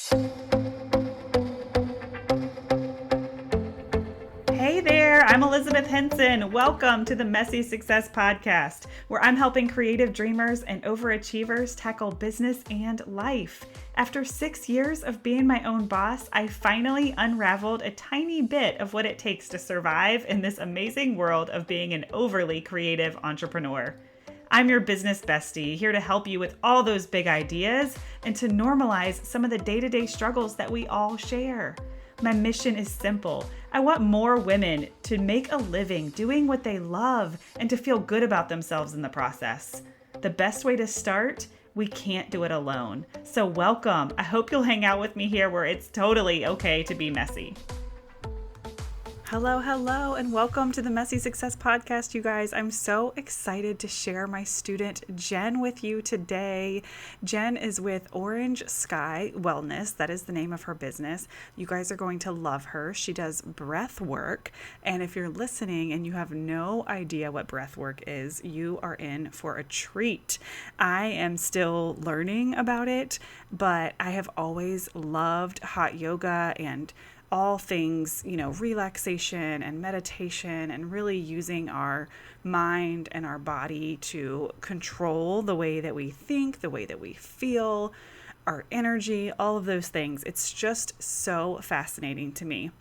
Hey there, I'm Elizabeth Henson. Welcome to the Messy Success Podcast, where I'm helping creative dreamers and overachievers tackle business and life. After 6 years of being my own boss, I finally unraveled a tiny bit of what it takes to survive in this amazing world of being an overly creative entrepreneur. I'm your business bestie, here to help you with all those big ideas and to normalize some of the day-to-day struggles that we all share. My mission is simple. I want more women to make a living doing what they love and to feel good about themselves in the process. The best way to start? We can't do it alone. So welcome. I hope you'll hang out with me here where it's totally okay to be messy. Hello, and welcome to the Messy Success Podcast, you guys. I'm so excited to share my student Jenn with you today. Jenn is with Orange Sky Wellness. That is the name of her business. You guys are going to love her. She does breath work. And if you're listening and you have no idea what breath work is, you are in for a treat. I am still learning about it, but I have always loved hot yoga and all things, relaxation and meditation and really using our mind and our body to control the way that we think, the way that we feel, our energy, all of those things. It's just so fascinating to me.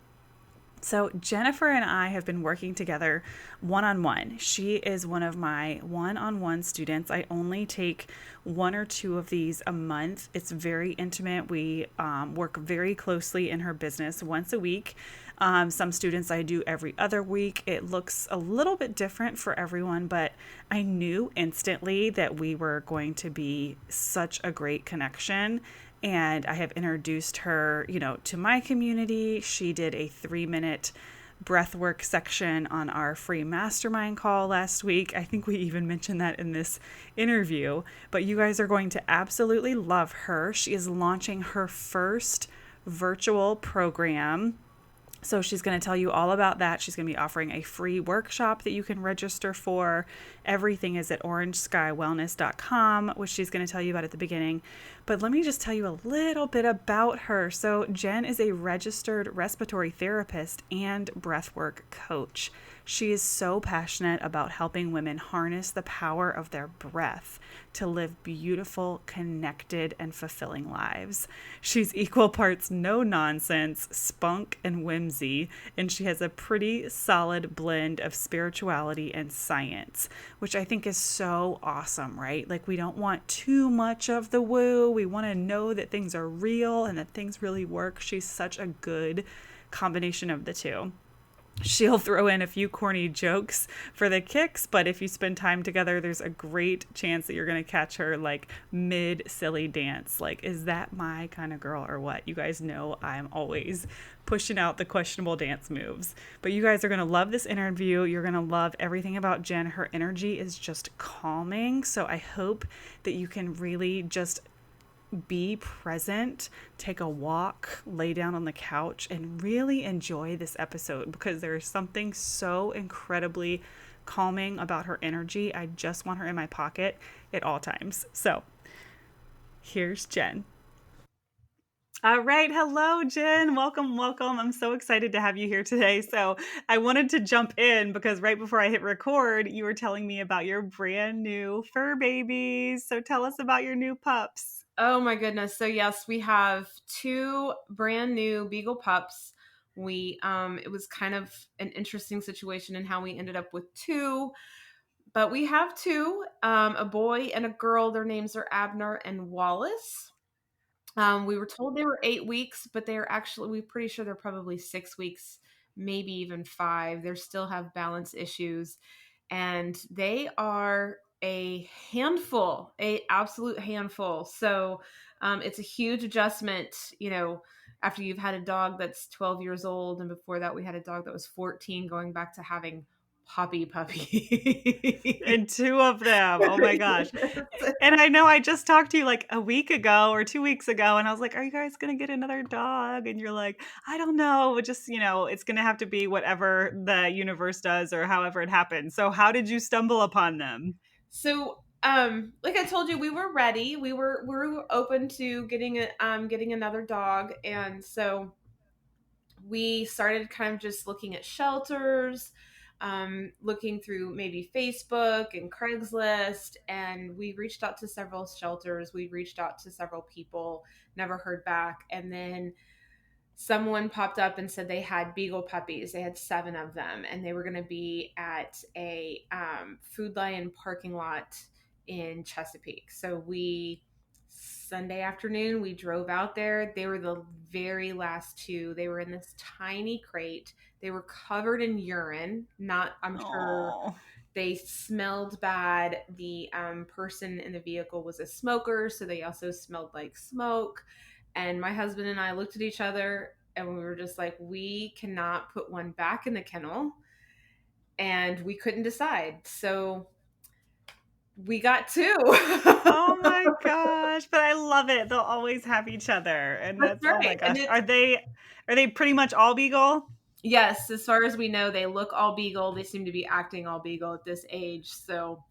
So Jennifer and I have been working together one-on-one. She is one of my one-on-one students. I only take 1 or 2 of these a month. It's very intimate. We work very closely in her business once a week. Some students I do every other week. It looks a little bit different for everyone, but I knew instantly that we were going to be such a great connection. And I have introduced her, to my community. She did a 3-minute breathwork section on our free mastermind call last week. I think we even mentioned that in this interview, but you guys are going to absolutely love her. She is launching her first virtual program. So she's going to tell you all about that. She's going to be offering a free workshop that you can register for. Everything is at orangeskywellness.com, which she's going to tell you about at the beginning. But let me just tell you a little bit about her. So Jenn is a registered respiratory therapist and breathwork coach. She is so passionate about helping women harness the power of their breath to live beautiful, connected, and fulfilling lives. She's equal parts no nonsense, spunk, and whimsy, and she has a pretty solid blend of spirituality and science, which I think is so awesome, right? Like, we don't want too much of the woo. We want to know that things are real and that things really work. She's such a good combination of the two. She'll throw in a few corny jokes for the kicks, but if you spend time together, there's a great chance that you're going to catch her like mid silly dance. Like, is that my kind of girl or what? You guys know I'm always pushing out the questionable dance moves. But you guys are going to love this interview. You're going to love everything about Jenn. Her energy is just calming. So I hope that you can really just be present, take a walk, lay down on the couch, and really enjoy this episode because there is something so incredibly calming about her energy. I just want her in my pocket at all times. So here's Jenn. All right. Hello, Jenn. Welcome. I'm so excited to have you here today. So I wanted to jump in because right before I hit record, you were telling me about your brand new fur babies. So tell us about your new pups. Oh my goodness. So yes, we have 2 brand new beagle pups. It was kind of an interesting situation in how we ended up with 2, but we have 2, a boy and a girl. Their names are Abner and Wallace. We were told they were 8 weeks, but we're pretty sure they're probably 6 weeks, maybe even 5. They still have balance issues, and they are a handful, a absolute handful. So it's a huge adjustment, after you've had a dog that's 12 years old, and before that we had a dog that was 14, going back to having puppy. And 2 of them. Oh my gosh. And I know I just talked to you like a week ago or 2 weeks ago, and I was like, are you guys going to get another dog? And you're like, I don't know. It just, it's going to have to be whatever the universe does or however it happens. So how did you stumble upon them? So Like I told you, we were ready. We were open to getting another dog, and so we started kind of just looking at shelters, looking through maybe Facebook and Craigslist, and we reached out to several shelters. We reached out to several people, never heard back, and then someone popped up and said they had beagle puppies. They had 7 of them, and they were going to be at a Food Lion parking lot in Chesapeake. So we Sunday afternoon we drove out there. They were the very last 2. They were in this tiny crate. They were covered in urine. Not, I'm sure Oh. they smelled bad. The person in the vehicle was a smoker, so they also smelled like smoke. And my husband and I looked at each other and we were just like, we cannot put one back in the kennel. And we couldn't decide. So we got 2. Oh my gosh, but I love it. They'll always have each other. And That's that's oh my right. And gosh. it's, Are they pretty much all beagle? yes, as far as we know, they look all beagle. They seem to be acting all beagle at this age. So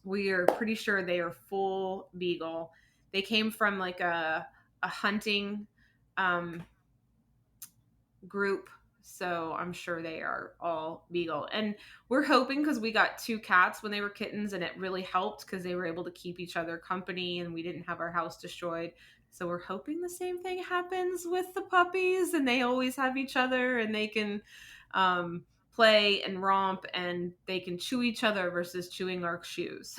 we are pretty sure they are full beagle. They came from like a hunting um, group, so I'm sure they are all beagle. And we're hoping, because we got 2 cats when they were kittens, and it really helped because they were able to keep each other company and we didn't have our house destroyed. So we're hoping the same thing happens with the puppies, and they always have each other, and they can play and romp, and they can chew each other versus chewing our shoes.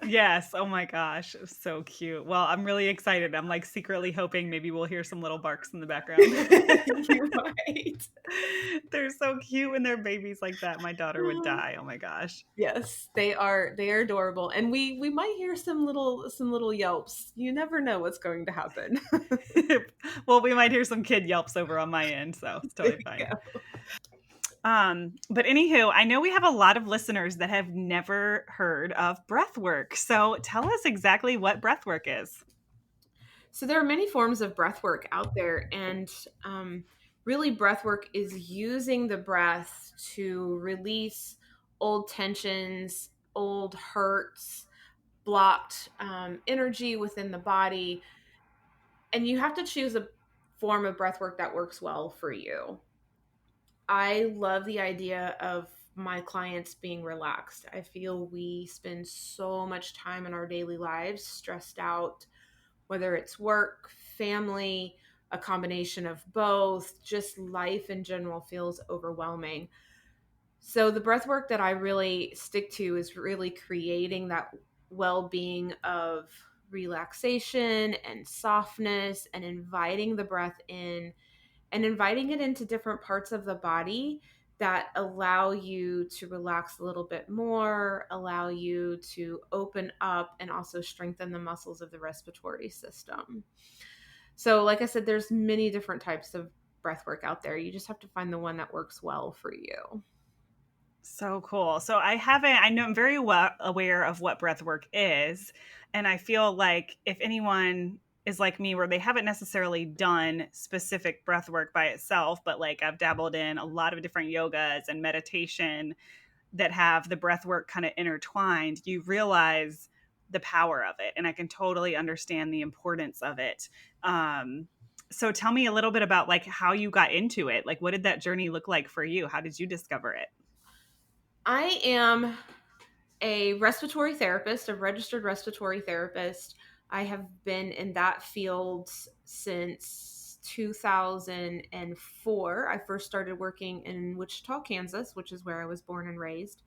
Yes. Oh my gosh. So cute. Well, I'm really excited. I'm like secretly hoping maybe we'll hear some little barks in the background. You might. They're so cute when they're babies like that. My daughter would die. Oh my gosh. Yes, they are adorable. And we might hear some little yelps. You never know what's going to happen. Well, we might hear some kid yelps over on my end, so it's There totally you fine. go. But anywho, I know we have a lot of listeners that have never heard of breath work. So tell us exactly what breath work is. So there are many forms of breath work out there, and really breath work is using the breath to release old tensions, old hurts, blocked energy within the body. And you have to choose a form of breath work that works well for you. I love the idea of my clients being relaxed. I feel we spend so much time in our daily lives stressed out, whether it's work, family, a combination of both, just life in general feels overwhelming. So the breath work that I really stick to is really creating that well-being of relaxation and softness, and inviting the breath in and inviting it into different parts of the body that allow you to relax a little bit more, allow you to open up, and also strengthen the muscles of the respiratory system. So, like I said, there's many different types of breath work out there. You just have to find the one that works well for you. So cool. So I know I'm very well aware of what breath work is. And I feel like if anyone is like me, where they haven't necessarily done specific breath work by itself, but like I've dabbled in a lot of different yogas and meditation that have the breath work kind of intertwined, you realize the power of it. And I can totally understand the importance of it. So tell me a little bit about like how you got into it. Like, what did that journey look like for you? How did you discover it? I am a respiratory therapist, a registered respiratory therapist. I have been in that field since 2004. I first started working in Wichita, Kansas, which is where I was born and raised.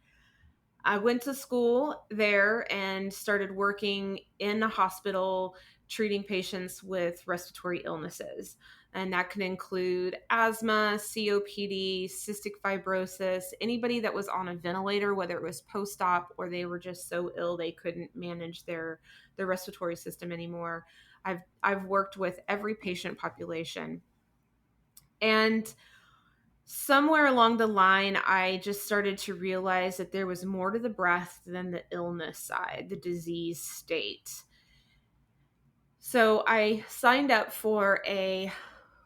I went to school there and started working in a hospital treating patients with respiratory illnesses. And that can include asthma, COPD, cystic fibrosis, anybody that was on a ventilator, whether it was post op or they were just so ill they couldn't manage their respiratory system anymore. I've worked with every patient population. And somewhere along the line, I just started to realize that there was more to the breath than the illness side, the disease state. So I signed up for a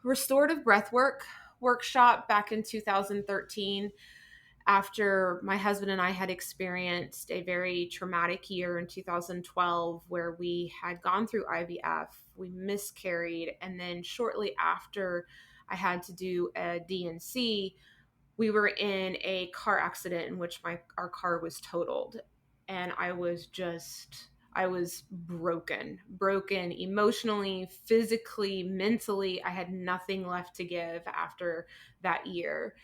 restorative breathwork workshop back in 2013. after my husband and I had experienced a very traumatic year in 2012 where we had gone through IVF, we miscarried, and then shortly after I had to do a DNC, we were in a car accident in which our car was totaled, and I was broken emotionally, physically, mentally. I had nothing left to give after that year.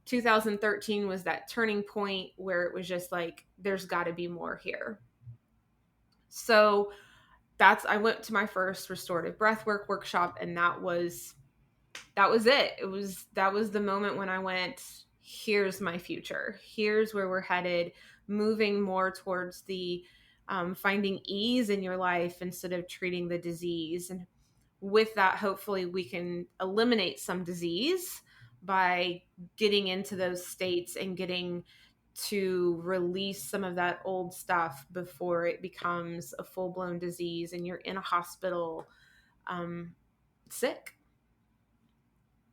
2013 was that turning point where it was just like, there's got to be more here. So I went to my first restorative breathwork workshop, and that was it. That was the moment when I went, here's my future. Here's where we're headed, moving more towards the finding ease in your life instead of treating the disease. And with that, hopefully we can eliminate some disease by getting into those states and getting to release some of that old stuff before it becomes a full-blown disease and you're in a hospital sick.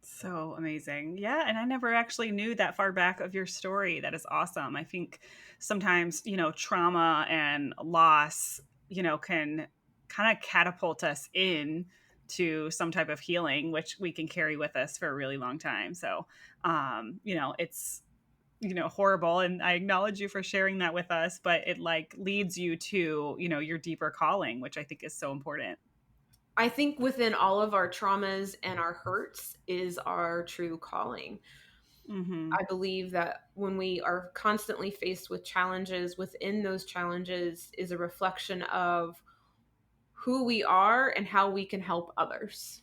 So amazing. Yeah. And I never actually knew that far back of your story. That is awesome. I think sometimes, trauma and loss, can kind of catapult us in to some type of healing, which we can carry with us for a really long time. So, it's, horrible. And I acknowledge you for sharing that with us, but it like leads you to, your deeper calling, which I think is so important. I think within all of our traumas and our hurts is our true calling. Mm-hmm. I believe that when we are constantly faced with challenges, within those challenges is a reflection of who we are and how we can help others.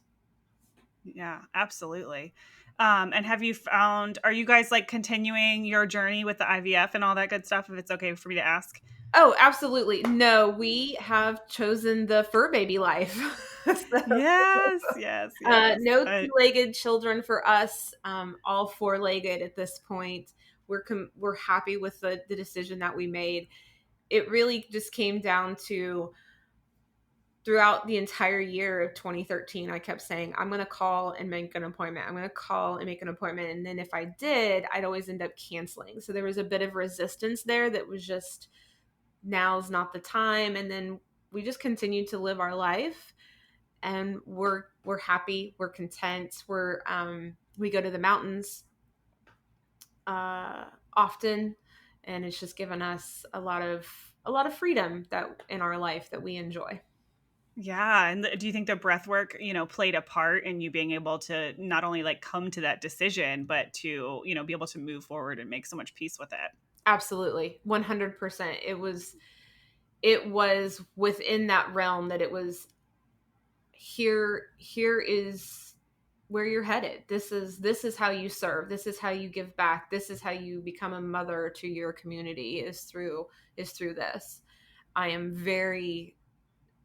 Yeah, absolutely. And have you found, are you guys like continuing your journey with the IVF and all that good stuff? If it's okay for me to ask. Oh, absolutely. No, we have chosen the fur baby life. So, Yes, yes, yes. no two-legged children for us. All four-legged at this point. We're happy with the decision that we made. It really just came down to, throughout the entire year of 2013, I kept saying, I'm going to call and make an appointment. I'm going to call and make an appointment. And then if I did, I'd always end up canceling. So there was a bit of resistance there that was just, now's not the time. And then we just continued to live our life, and we're happy. We're content. We go to the mountains often, and it's just given us a lot of freedom that in our life that we enjoy. Yeah. And do you think the breath work, played a part in you being able to not only like come to that decision, but to, be able to move forward and make so much peace with it? Absolutely. 100%. It was within that realm that it was, here is where you're headed. This is how you serve. This is how you give back. This is how you become a mother to your community, is through this. I am very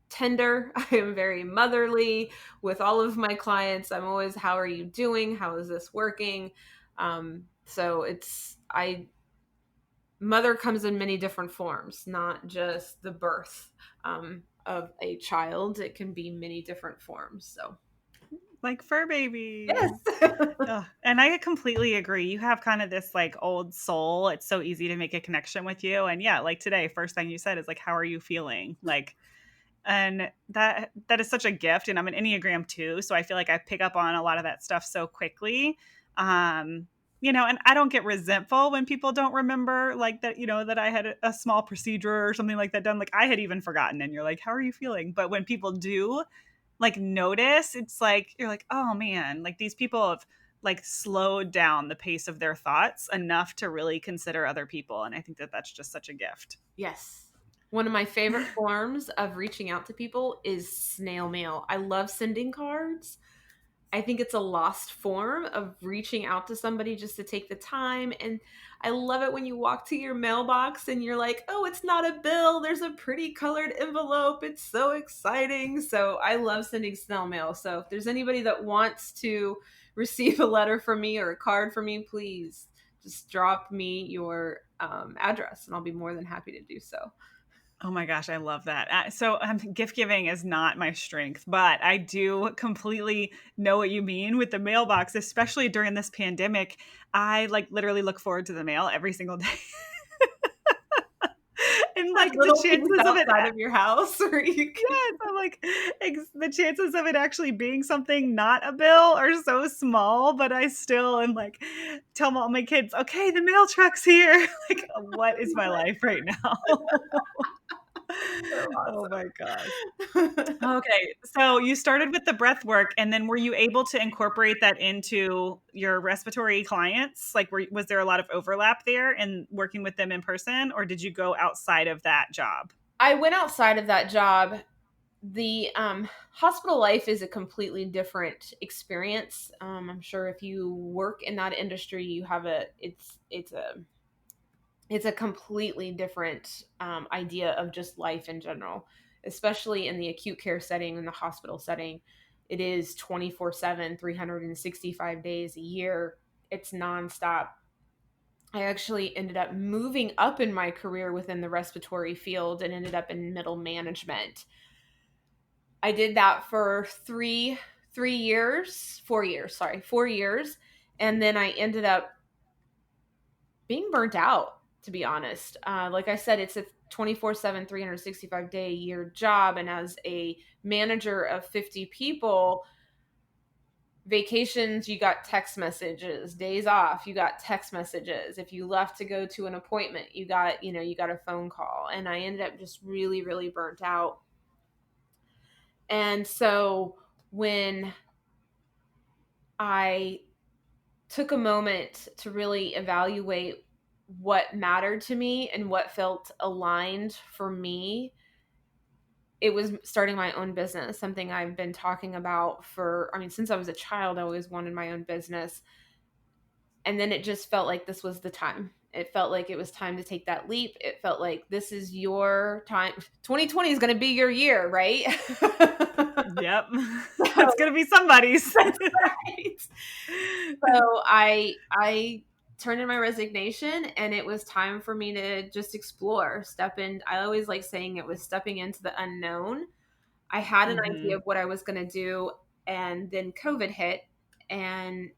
tender. I am very motherly with all of my clients. I'm always, how are you doing? How is this working? So mother comes in many different forms, not just the birth of a child. It can be many different forms. So, Like fur babies. yes. Ugh, and I completely agree. You have kind of this like old soul. It's so easy to make a connection with you. And yeah, like today, first thing you said is like, how are you feeling? Like, and that is such a gift. And I'm an Enneagram too. So I feel like I pick up on a lot of that stuff so quickly. And I don't get resentful when people don't remember like that, that I had a small procedure or something like that done. Like I had even forgotten and you're like, how are you feeling? But when people do, like notice, it's like you're like, oh man, like these people have like slowed down the pace of their thoughts enough to really consider other people, and I think that that's just such a gift. Yes. One of my favorite forms of reaching out to people is snail mail. I love sending cards. I think it's a lost form of reaching out to somebody just to take the time. And I love it when you walk to your mailbox and you're like, oh, it's not a bill. There's a pretty colored envelope. It's so exciting. So I love sending snail mail. So if there's anybody that wants to receive a letter from me or a card from me, please just drop me your address and I'll be more than happy to do so. Oh my gosh, I love that. Gift giving is not my strength, but I do completely know what you mean with the mailbox, especially during this pandemic. I like literally look forward to the mail every single day. And Like like the little things chances of it, outside of your house, or you can. yes, I'm like, the chances of it actually being something not a bill are so small, but I still am like, tell all my kids, okay, the mail truck's here. Like, what is my life right now? So Oh my gosh. awesome. Okay, so you started with the breath work, and then were you able to incorporate that into your respiratory clients? Like, was there a lot of overlap there in working with them in person, or did you go outside of that job? I went outside of that job. The hospital life is a completely different experience. I'm sure if you work in that industry, you have it's a completely different idea of just life in general, especially in the acute care setting, in the hospital setting. It is 24/7, 365 days a year. It's nonstop. I actually ended up moving up in my career within the respiratory field and ended up in middle management. I did that for 4 years, sorry, 4 years. And then I ended up being burnt out, to be honest. Like I said, it's a 24/7, 365-day a year job. And as a manager of 50 people, vacations, you got text messages. Days off, you got text messages. If you left to go to an appointment, you got a phone call. And I ended up just really, really burnt out. And so when I took a moment to really evaluate what mattered to me and what felt aligned for me, it was starting my own business, something I've been talking about since I was a child. I always wanted my own business. And then it just felt like this was the time. It felt like it was time to take that leap. It felt like this is your time. 2020 is going to be your year, right? Yep. It's So gonna be somebody's. that's right. So I turned in my resignation, and it was time for me to just explore, step in. I always like saying it was stepping into the unknown. I had an idea Mhm. of what I was going to do, and then COVID hit, and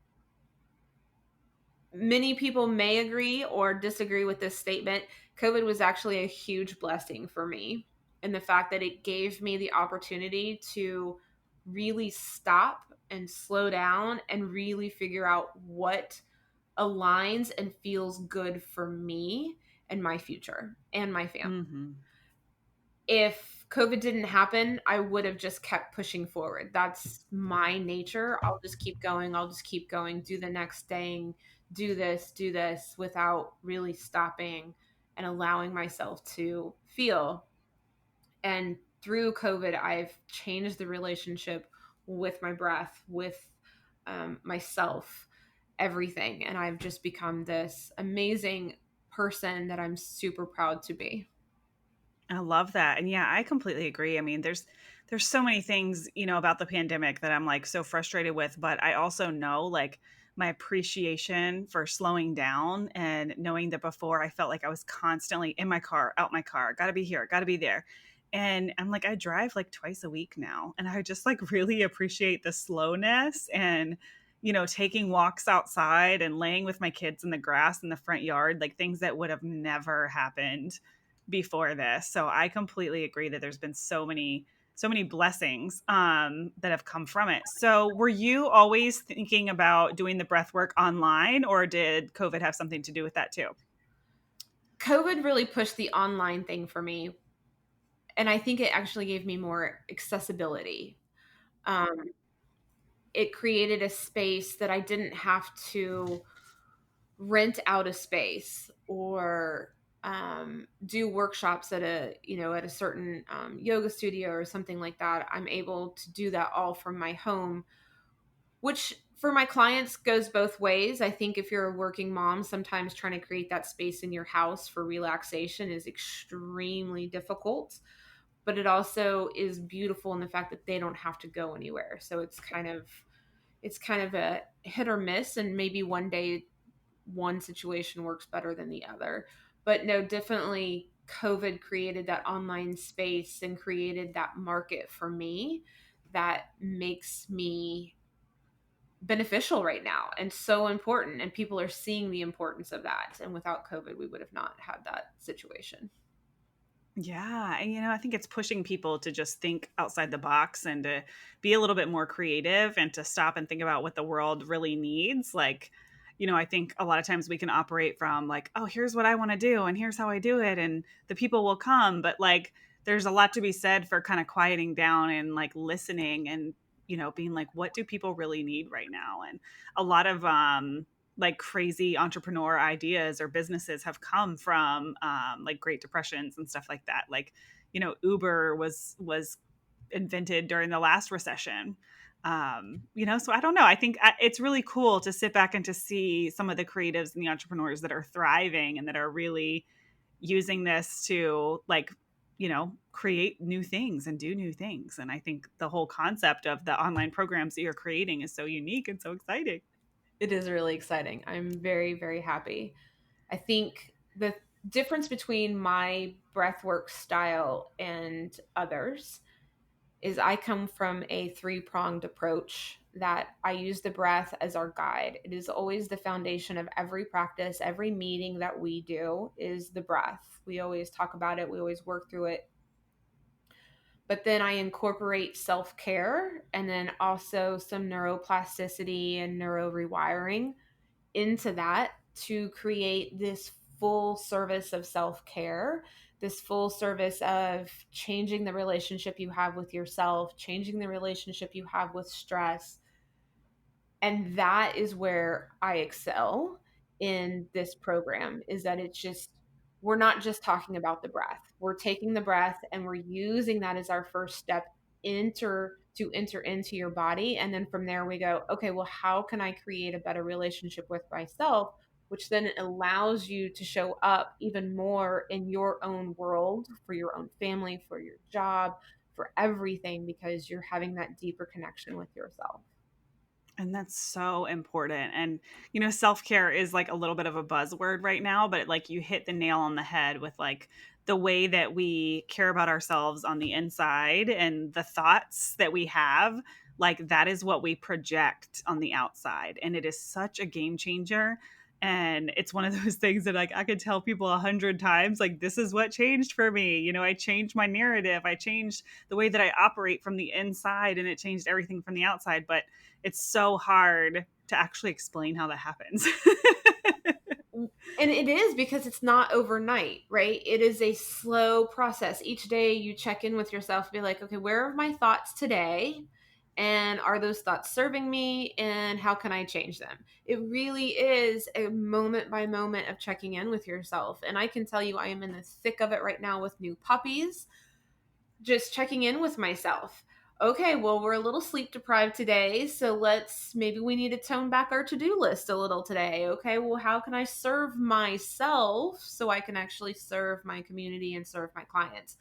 many people may agree or disagree with this statement. COVID was actually a huge blessing for me in the fact that it gave me the opportunity to really stop and slow down and really figure out what aligns and feels good for me and my future and my family. Mhm. If COVID didn't happen, I would have just kept pushing forward. That's my nature. I'll just keep going. I'll just keep going, do the next thing, do this without really stopping and allowing myself to feel. And through COVID, I've changed the relationship with my breath, with myself, everything. And I've just become this amazing person that I'm super proud to be. I love that. And yeah, I completely agree. I mean, there's so many things, about the pandemic that I'm like so frustrated with, but I also know like my appreciation for slowing down and knowing that before I felt like I was constantly in my car, out my car, got to be here, got to be there. And I'm like I drive like twice a week now, and I just like really appreciate the slowness and taking walks outside and laying with my kids in the grass in the front yard, like things that would have never happened before this. So I completely agree that there's been so many blessings that have come from it. So were you always thinking about doing the breath work online, or did COVID have something to do with that too? COVID really pushed the online thing for me, and I think it actually gave me more accessibility. Um, it created a space that I didn't have to rent out a space or do workshops at a certain yoga studio or something like that. I'm able to do that all from my home, which for my clients goes both ways. I think if you're a working mom, sometimes trying to create that space in your house for relaxation is extremely difficult, but it also is beautiful in the fact that they don't have to go anywhere. So it's kind of a hit or miss, and maybe one day one situation works better than the other. But no, definitely COVID created that online space and created that market for me that makes me beneficial right now and so important. And people are seeing the importance of that. And without COVID, we would have not had that situation. Yeah. And, I think it's pushing people to just think outside the box and to be a little bit more creative and to stop and think about what the world really needs. Like, I think a lot of times we can operate from like, oh, here's what I want to do and here's how I do it. And the people will come. But like, there's a lot to be said for kind of quieting down and like listening and, being like, what do people really need right now? And a lot of, like crazy entrepreneur ideas or businesses have come from like Great Depressions and stuff like that. Like, Uber was invented during the last recession. So I don't know. I think it's really cool to sit back and to see some of the creatives and the entrepreneurs that are thriving and that are really using this to like, create new things and do new things. And I think the whole concept of the online programs that you're creating is so unique and so exciting. It is really exciting. I'm very, very happy. I think the difference between my breathwork style and others is I come from a three-pronged approach that I use the breath as our guide. It is always the foundation of every practice, every meeting that we do is the breath. We always talk about it, we always work through it. But then I incorporate self-care and then also some neuroplasticity and neuro rewiring into that to create this full service of self-care, this full service of changing the relationship you have with yourself, changing the relationship you have with stress. And that is where I excel in this program, is that it's just, we're not just talking about the breath. We're taking the breath and we're using that as our first step enter into your body. And then from there we go, okay, well, how can I create a better relationship with myself? Which then allows you to show up even more in your own world, for your own family, for your job, for everything, because you're having that deeper connection with yourself. And that's so important. And, self care is like a little bit of a buzzword right now, but like you hit the nail on the head with like the way that we care about ourselves on the inside and the thoughts that we have. Like that is what we project on the outside. And it is such a game changer. And it's one of those things that like I could tell people 100 times, like, this is what changed for me. I changed my narrative. I changed the way that I operate from the inside and it changed everything from the outside. But it's so hard to actually explain how that happens. And it is, because it's not overnight, right? It is a slow process. Each day you check in with yourself, be like, okay, where are my thoughts today? And are those thoughts serving me? And how can I change them? It really is a moment by moment of checking in with yourself. And I can tell you, I am in the thick of it right now with new puppies, just checking in with myself. Okay, well, we're a little sleep deprived today, so maybe we need to tone back our to-do list a little today. Okay, well, how can I serve myself so I can actually serve my community and serve my clients?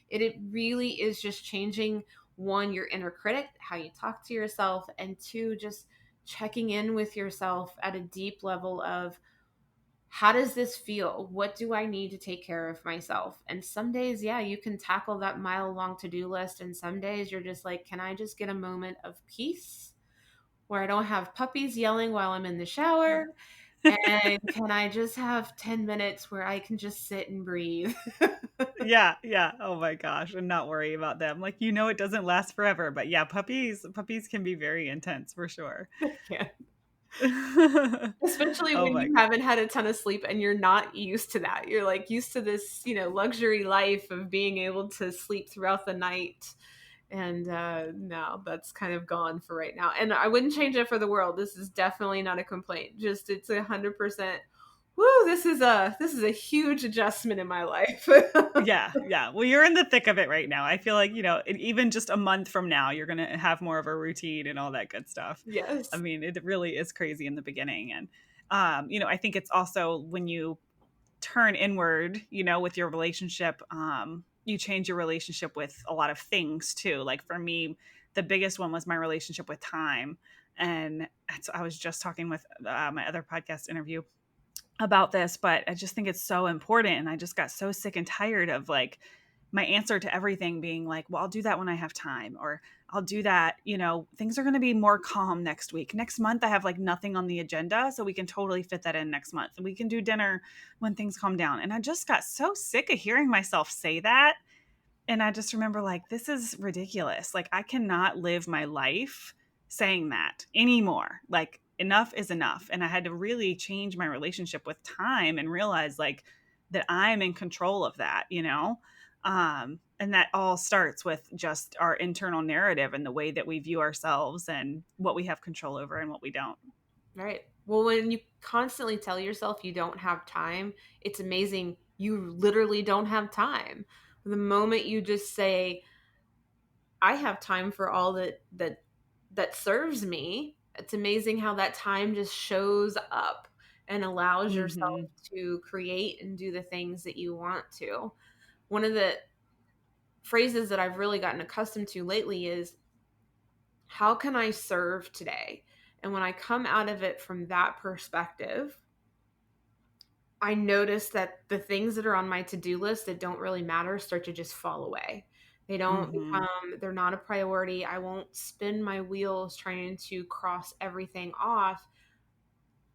It really is just changing, one, your inner critic, how you talk to yourself, and two, just checking in with yourself at a deep level of, how does this feel? What do I need to take care of myself? And some days, yeah, you can tackle that mile long to do list. And some days you're just like, can I just get a moment of peace where I don't have puppies yelling while I'm in the shower? And can I just have 10 minutes where I can just sit and breathe? Yeah, yeah. Oh my gosh, and not worry about them. Like, it doesn't last forever, but yeah, puppies can be very intense for sure. Yeah. Especially Oh when my you god. haven't had a ton of sleep and you're not used to that. You're like used to this, luxury life of being able to sleep throughout the night. And no, that's kind of gone for right now. And I wouldn't change it for the world. This is definitely not a complaint. Just it's 100%. Woo! This is a huge adjustment in my life. Yeah, yeah. Well, you're in the thick of it right now. I feel like, even just a month from now, you're going to have more of a routine and all that good stuff. I Yes. mean, it really is crazy in the beginning. And, I think it's also when you turn inward, with your relationship, you change your relationship with a lot of things too. Like for me, the biggest one was my relationship with time. And I was just talking with my other podcast interview about this, but I just think it's so important. And I just got so sick and tired of like my answer to everything being like, well, I'll do that when I have time, or I'll do that. Things are going to be more calm next week. Next month, I have like nothing on the agenda. So we can totally fit that in next month. And we can do dinner when things calm down. And I just got so sick of hearing myself say that. And I just remember like, this is ridiculous. Like, I cannot live my life saying that anymore. Like, enough is enough. And I had to really change my relationship with time and realize like that I'm in control of that. And that all starts with just our internal narrative and the way that we view ourselves and what we have control over and what we don't. Right. Well, when you constantly tell yourself you don't have time, it's amazing. You literally don't have time. The moment you just say, I have time for all that serves me, it's amazing how that time just shows up and allows yourself Hmm. to create and do the things that you want to. One of the phrases that I've really gotten accustomed to lately is, how can I serve today? And when I come out of it from that perspective, I notice that the things that are on my to-do list that don't really matter start to just fall away. They don't Hmm. become, they're not a priority. I won't spin my wheels trying to cross everything off.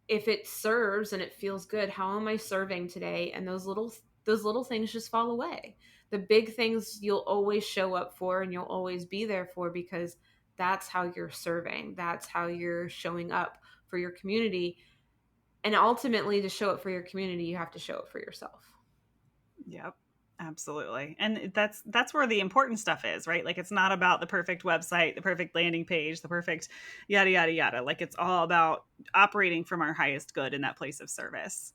If it serves and it feels good, how am I serving today? And those little things just fall away. The big things you'll always show up for and you'll always be there for, because that's how you're serving. That's how you're showing up for your community. And ultimately, to show up for your community, you have to show up for yourself. Yep. Absolutely. And that's where the important stuff is, right? Like, it's not about the perfect website, the perfect landing page, the perfect yada yada yada. Like, it's all about operating from our highest good in that place of service.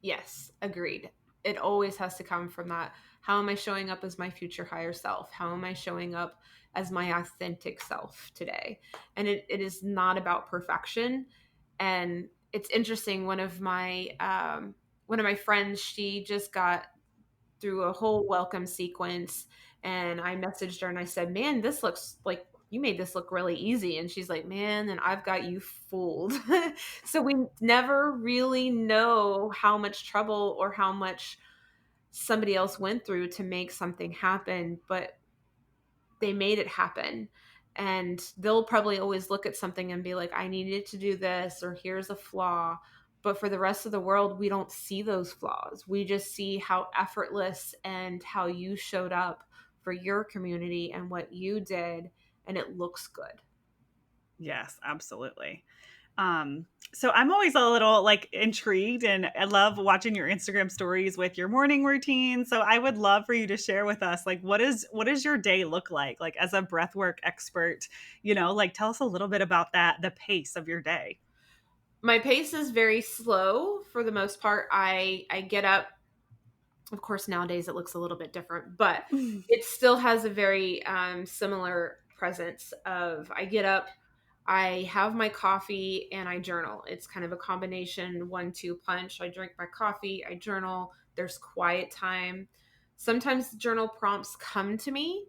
Yes, agreed. It always has to come from that. How am I showing up as my future higher self? How am I showing up as my authentic self today? And it is not about perfection. And it's interesting. One of my friends, she just got through a whole welcome sequence, and I messaged her and I said, "Man, this looks like you made this look really easy." And she's like, "Man, and I've got you fooled." So we never really know how much trouble or how much somebody else went through to make something happen, but they made it happen. And they'll probably always look at something and be like, I needed to do this, or here's a flaw. But for the rest of the world, we don't see those flaws. We just see how effortless and how you showed up for your community and what you did, and it looks good. Yes, absolutely. Um, so I'm always a little like intrigued, and I love watching your Instagram stories with your morning routine. So I would love for you to share with us, like, what does your day look like as a breathwork expert, like, tell us a little bit about that, the pace of your day. My pace is very slow for the most part. I get up. Of course, nowadays it looks a little bit different, but it still has a very similar presence of, I get up, I have my coffee, and I journal. It's kind of a combination 1-2 punch. I drink my coffee, I journal, there's quiet time. Sometimes the journal prompts come to me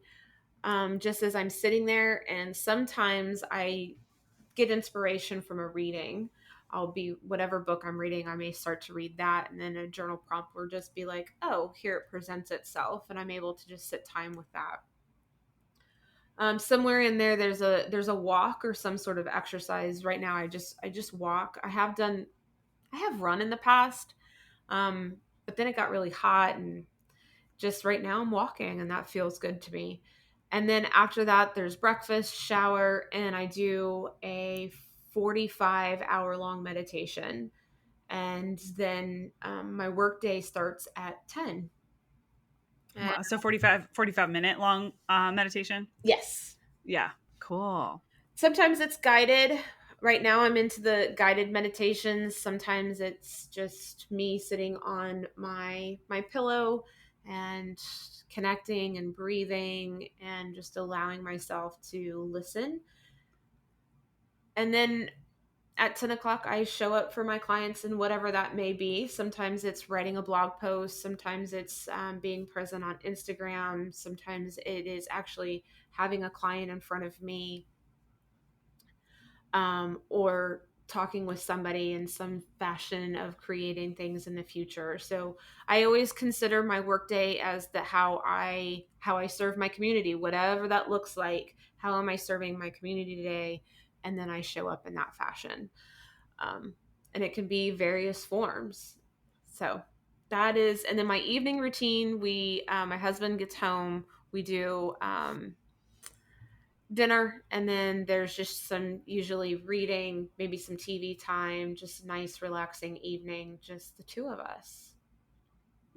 just as I'm sitting there, and sometimes I get inspiration from a reading. I'll be, whatever book I'm reading, I may start to read that, and then a journal prompt will just be like, oh, here it presents itself, and I'm able to just sit time with that. Somewhere in there, there's a walk or some sort of exercise. Right now, I just walk. I have run in the past, but then it got really hot, and just right now I'm walking, and that feels good to me. And then after that, there's breakfast, shower, and I do a 45-hour long meditation. And then my work day starts at 10. And Wow, so 45 minute long meditation. yes, Yeah, cool. sometimes it's guided. Right now, I'm into the guided meditations. Sometimes it's just me sitting on my pillow and connecting and breathing and just allowing myself to listen. And then at 10 o'clock, I show up for my clients and whatever that may be. Sometimes it's writing a blog post. Sometimes it's being present on Instagram. Sometimes it is actually having a client in front of me, or talking with somebody in some fashion of creating things in the future. So I always consider my workday as the how I serve my community, whatever that looks like. How am I serving my community today? And then I show up in that fashion. Um, and it can be various forms. So that is, and then my evening routine, my husband gets home, we do dinner, and then there's just some usually reading, maybe some TV time, just nice relaxing evening, just the two of us.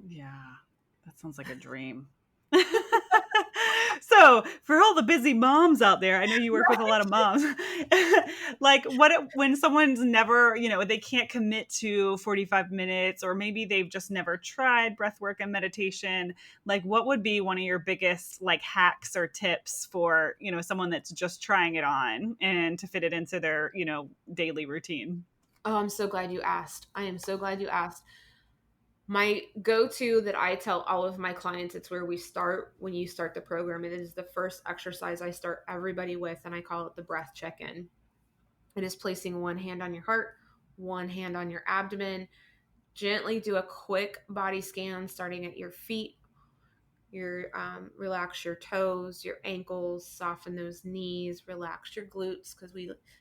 Yeah, that sounds like a dream. So, for all the busy moms out there, I know you work with a lot of moms. Like, when someone's never, they can't commit to 45 minutes, or maybe they've just never tried breath work and meditation, like, what would be one of your biggest, like, hacks or tips for, someone that's just trying it on and to fit it into their, daily routine? Oh, I'm so glad you asked. I am so glad you asked. My go-to that I tell all of my clients, it's where we start when you start the program. It is the first exercise I start everybody with, and I call it the breath check-in. It is placing one hand on your heart, one hand on your abdomen. Gently do a quick body scan starting at your feet. Relax your toes, your ankles, soften those knees, relax your glutes, because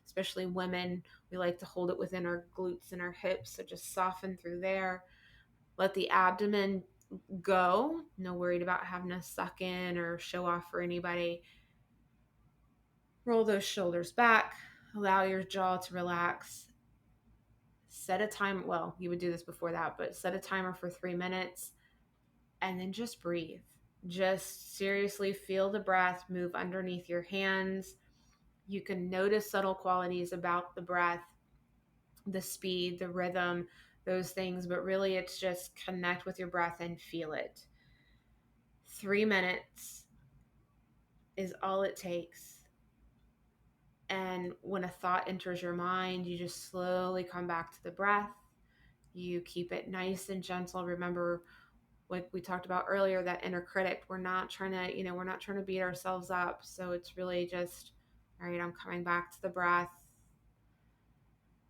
especially women, we like to hold it within our glutes and our hips. So just soften through there. Let the abdomen go. No worried about having to suck in or show off for anybody. Roll those shoulders back. Allow your jaw to relax. Set a time. Well, you would do this before that, but set a timer for 3 minutes and then just breathe. Just seriously feel the breath move underneath your hands. You can notice subtle qualities about the breath, the speed, the rhythm, those things, but really it's just connect with your breath and feel it. 3 minutes is all it takes. And when a thought enters your mind, you just slowly come back to the breath. You keep it nice and gentle. Remember, like we talked about earlier, that inner critic, we're not trying to beat ourselves up. So it's really just, all right, I'm coming back to the breath.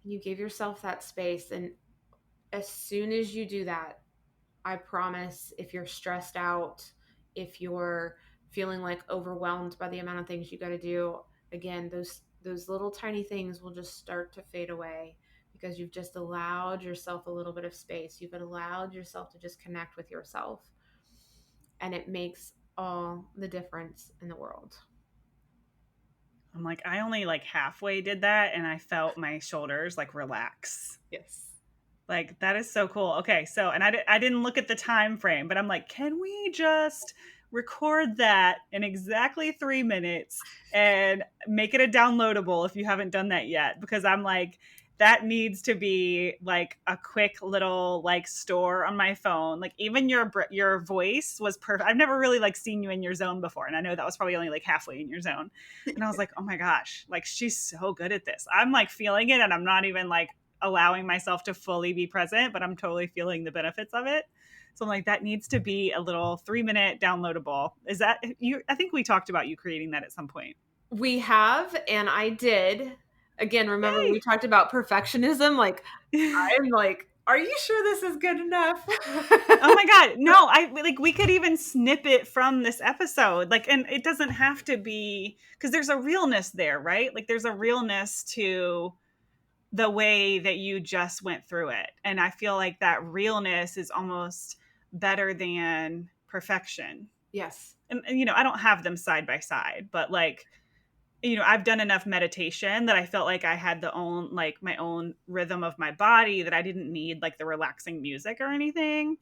You give yourself that space. And as soon as you do that, I promise, if you're stressed out, if you're feeling like overwhelmed by the amount of things you got to do, again, those little tiny things will just start to fade away, because you've just allowed yourself a little bit of space. You've allowed yourself to just connect with yourself. And it makes all the difference in the world. I'm like, I only like halfway did that and I felt my shoulders like relax. Yes. Like, that is so cool. Okay, so, and I didn't look at the time frame, but I'm like, can we just record that in exactly 3 minutes and make it a downloadable if you haven't done that yet? Because I'm like, that needs to be like a quick little like store on my phone. Like, even your voice was perfect. I've never really like seen you in your zone before, and I know that was probably only like halfway in your zone. And I was like, oh my gosh, like, she's so good at this. I'm like feeling it, and I'm not even like allowing myself to fully be present, but I'm totally feeling the benefits of it. So I'm like, that needs to be a little 3-minute downloadable. Is that you? I think we talked about you creating that at some point. We have, and I did. Again, remember we Yay. talked about perfectionism. Like, I'm like, are you sure this is good enough? Oh my God. No, we could even snip it from this episode. Like, and it doesn't have to be, because there's a realness there, right? Like, there's a realness to the way that you just went through it. And I feel like that realness is almost better than perfection. Yes. And I don't have them side by side, but like, I've done enough meditation that I felt like I had my own rhythm of my body, that I didn't need like the relaxing music or anything.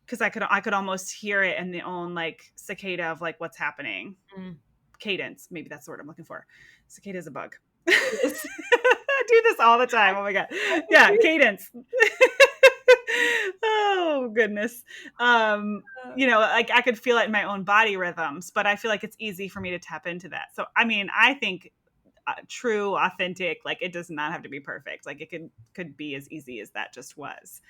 Cause I could almost hear it in the own like cicada of like what's happening. Mm. Cadence. Maybe that's the word I'm looking for. Cicada is a bug. Yes. I do this all the time. Oh my God. Yeah. Cadence. Oh goodness. Like, I could feel it in my own body rhythms, but I feel like it's easy for me to tap into that. So, I mean, I think true, authentic, like, it does not have to be perfect. Like, it could be as easy as that just was.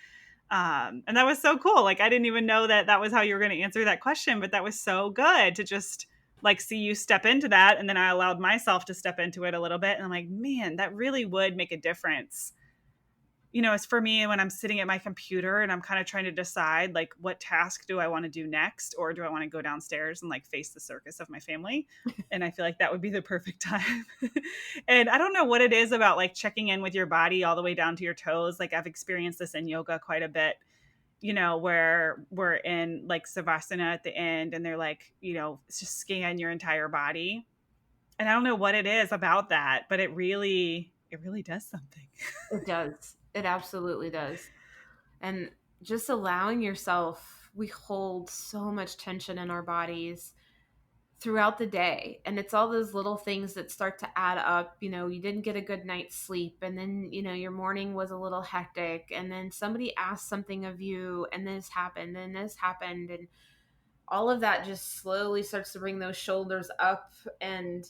And that was so cool. Like, I didn't even know that was how you were going to answer that question, but that was so good to just like see you step into that. And then I allowed myself to step into it a little bit. And I'm like, man, that really would make a difference. It's for me when I'm sitting at my computer and I'm kind of trying to decide like what task do I want to do next, or do I want to go downstairs and like face the circus of my family? And I feel like that would be the perfect time. And I don't know what it is about like checking in with your body all the way down to your toes. Like I've experienced this in yoga quite a bit, where we're in like Savasana at the end and they're like, just scan your entire body. And I don't know what it is about that, but it really does something. It does. It absolutely does. And just allowing yourself, we hold so much tension in our bodies throughout the day. And it's all those little things that start to add up. You didn't get a good night's sleep. And then, your morning was a little hectic. And then somebody asked something of you, and this happened, and this happened. And all of that just slowly starts to bring those shoulders up, and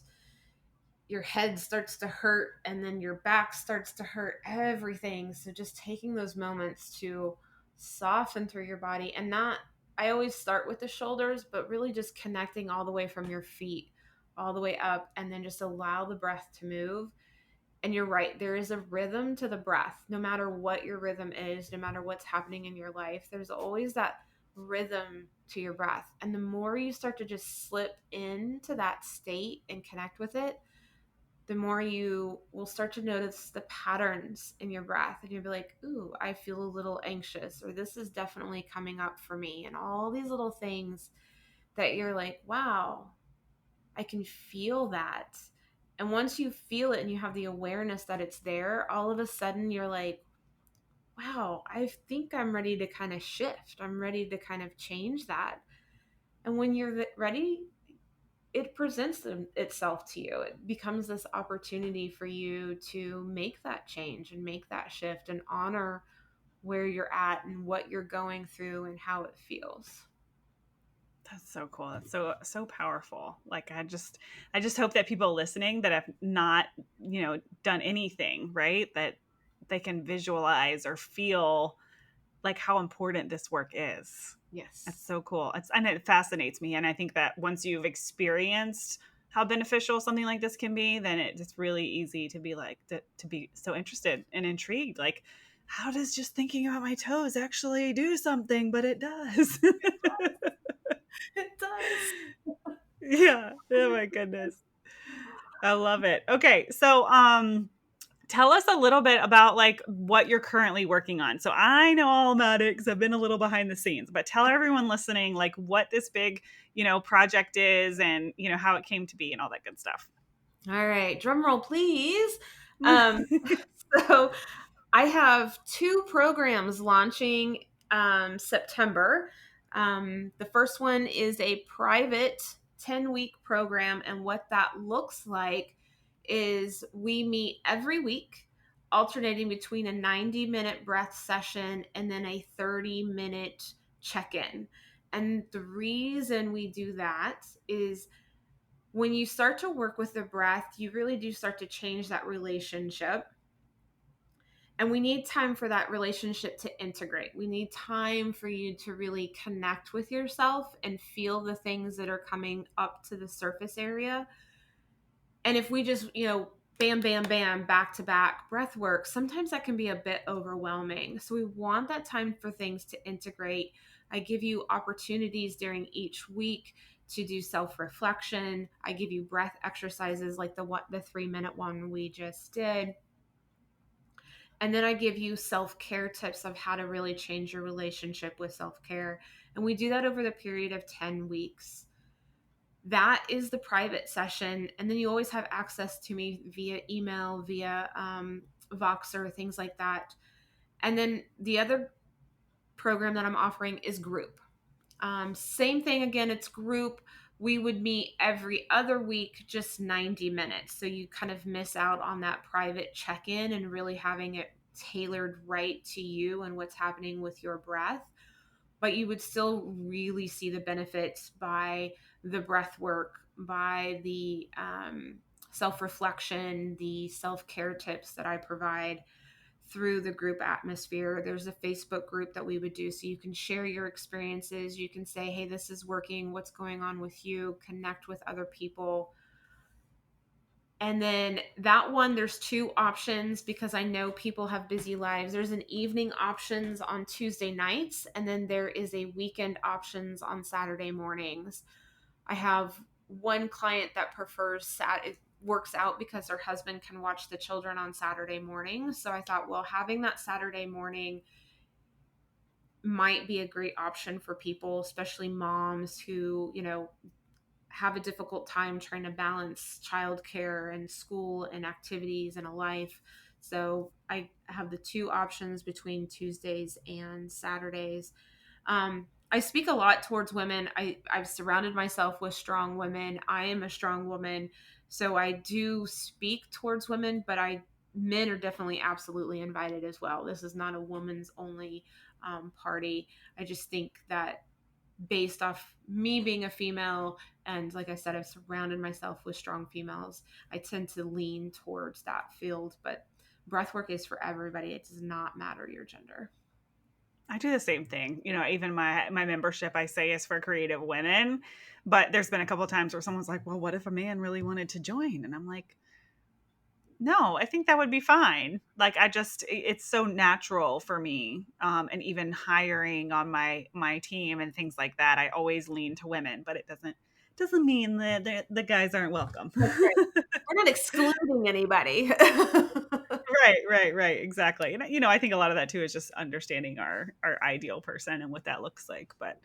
your head starts to hurt, and then your back starts to hurt, everything. So just taking those moments to soften through your body, and not, I always start with the shoulders, but really just connecting all the way from your feet all the way up, and then just allow the breath to move. And you're right, there is a rhythm to the breath. No matter what your rhythm is, no matter what's happening in your life, there's always that rhythm to your breath. And the more you start to just slip into that state and connect with it, the more you will start to notice the patterns in your breath, and you'll be like, ooh, I feel a little anxious, or this is definitely coming up for me. And all these little things that you're like, wow, I can feel that. And once you feel it and you have the awareness that it's there, all of a sudden you're like, wow, I think I'm ready to kind of shift. I'm ready to kind of change that. And when you're ready, it presents itself to you. It becomes this opportunity for you to make that change and make that shift and honor where you're at and what you're going through and how it feels. That's so cool. That's so powerful. Like I just hope that people listening that have not, done anything, right? That they can visualize or feel like how important this work is. That's Yes. so cool. And it fascinates me. And I think that once you've experienced how beneficial something like this can be, then it's really easy to be like to be so interested and intrigued. Like, how does just thinking about my toes actually do something? But it does. It does. Yeah. Oh my goodness. I love it. Okay. So tell us a little bit about like what you're currently working on. So I know all about it because I've been a little behind the scenes, but tell everyone listening like what this big, project is, and how it came to be and all that good stuff. All right. Drum roll, please. Um, so I have two programs launching September. The first one is a private 10-week program. And what that looks like is we meet every week, alternating between a 90-minute breath session and then a 30-minute check in. And the reason we do that is when you start to work with the breath, you really do start to change that relationship. And we need time for that relationship to integrate. We need time for you to really connect with yourself and feel the things that are coming up to the surface area. And if we just, bam, bam, bam, back to back breath work, sometimes that can be a bit overwhelming. So we want that time for things to integrate. I give you opportunities during each week to do self-reflection. I give you breath exercises like the 3-minute one we just did. And then I give you self-care tips of how to really change your relationship with self-care. And we do that over the period of 10 weeks. That is the private session. And then you always have access to me via email, via Voxer, things like that. And then the other program that I'm offering is group. Same thing again, it's group. We would meet every other week, just 90 minutes. So you kind of miss out on that private check-in and really having it tailored right to you and what's happening with your breath. But you would still really see the benefits by the breath work, by the self-reflection, the self-care tips that I provide through the group atmosphere. There's a Facebook group that we would do so you can share your experiences. You can say, hey, this is working. What's going on with you? Connect with other people. And then that one, there's two options because I know people have busy lives. There's an evening options on Tuesday nights, and then there is a weekend options on Saturday mornings. I have one client that prefers it works out because her husband can watch the children on Saturday morning. So I thought, well, having that Saturday morning might be a great option for people, especially moms who, have a difficult time trying to balance childcare and school and activities and a life. So I have the two options between Tuesdays and Saturdays. I speak a lot towards women. I've surrounded myself with strong women. I am a strong woman. So I do speak towards women, but men are definitely absolutely invited as well. This is not a woman's only party. I just think that based off me being a female, and like I said, I've surrounded myself with strong females, I tend to lean towards that field. But breathwork is for everybody. It does not matter your gender. I do the same thing. Even my membership I say is for creative women, but there's been a couple of times where someone's like, "Well, what if a man really wanted to join?" And I'm like, "No, I think that would be fine." Like it's so natural for me. And even hiring on my team and things like that, I always lean to women, but it doesn't mean that the guys aren't welcome. That's right. We're not excluding anybody. Right, exactly. And I think a lot of that too is just understanding our ideal person and what that looks like. But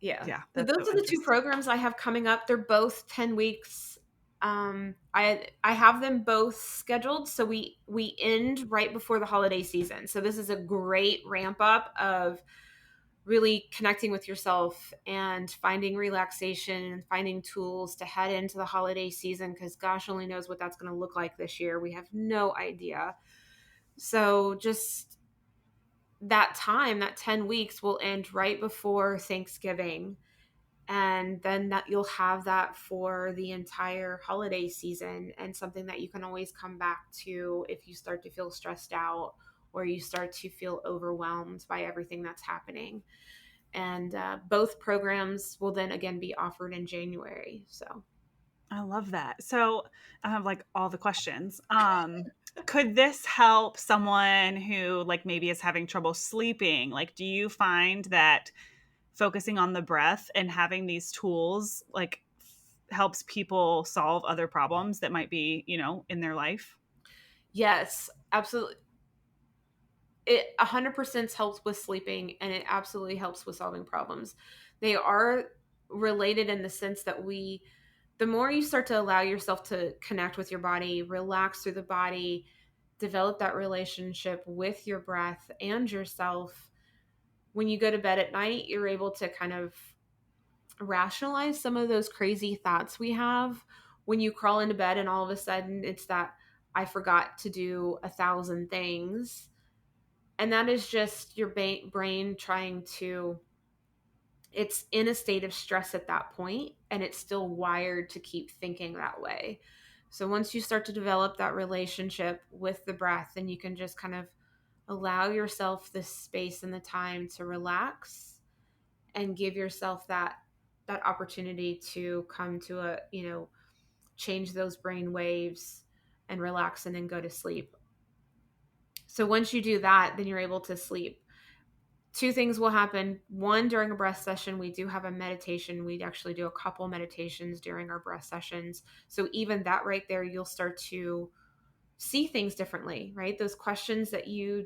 Yeah. yeah, So that's those so are the two interesting. programs I have coming up. They're both 10 weeks. I have them both scheduled. So we end right before the holiday season. So this is a great ramp up of really connecting with yourself and finding relaxation and finding tools to head into the holiday season, because gosh only knows what that's going to look like this year. We have no idea. So just that time, that 10 weeks will end right before Thanksgiving, and then that you'll have that for the entire holiday season, and something that you can always come back to if you start to feel stressed out or you start to feel overwhelmed by everything that's happening. And both programs will then again be offered in January. So I love that. So I have like all the questions. Could this help someone who like maybe is having trouble sleeping? Like, do you find that focusing on the breath and having these tools like helps people solve other problems that might be, in their life? yes, absolutely. It 100% helps with sleeping, and it absolutely helps with solving problems. They are related in the sense that the more you start to allow yourself to connect with your body, relax through the body, develop that relationship with your breath and yourself, when you go to bed at night, you're able to kind of rationalize some of those crazy thoughts we have when you crawl into bed and all of a sudden it's that I forgot to do 1,000 things. And that is just your brain trying to, it's in a state of stress at that point, and it's still wired to keep thinking that way. So once you start to develop that relationship with the breath, then you can just kind of allow yourself the space and the time to relax and give yourself that opportunity to come to a, change those brain waves and relax and then go to sleep. So once you do that, then you're able to sleep. Two things will happen. One, during a breath session, we do have a meditation. We actually do a couple meditations during our breath sessions. So even that right there, you'll start to see things differently, right? Those questions that you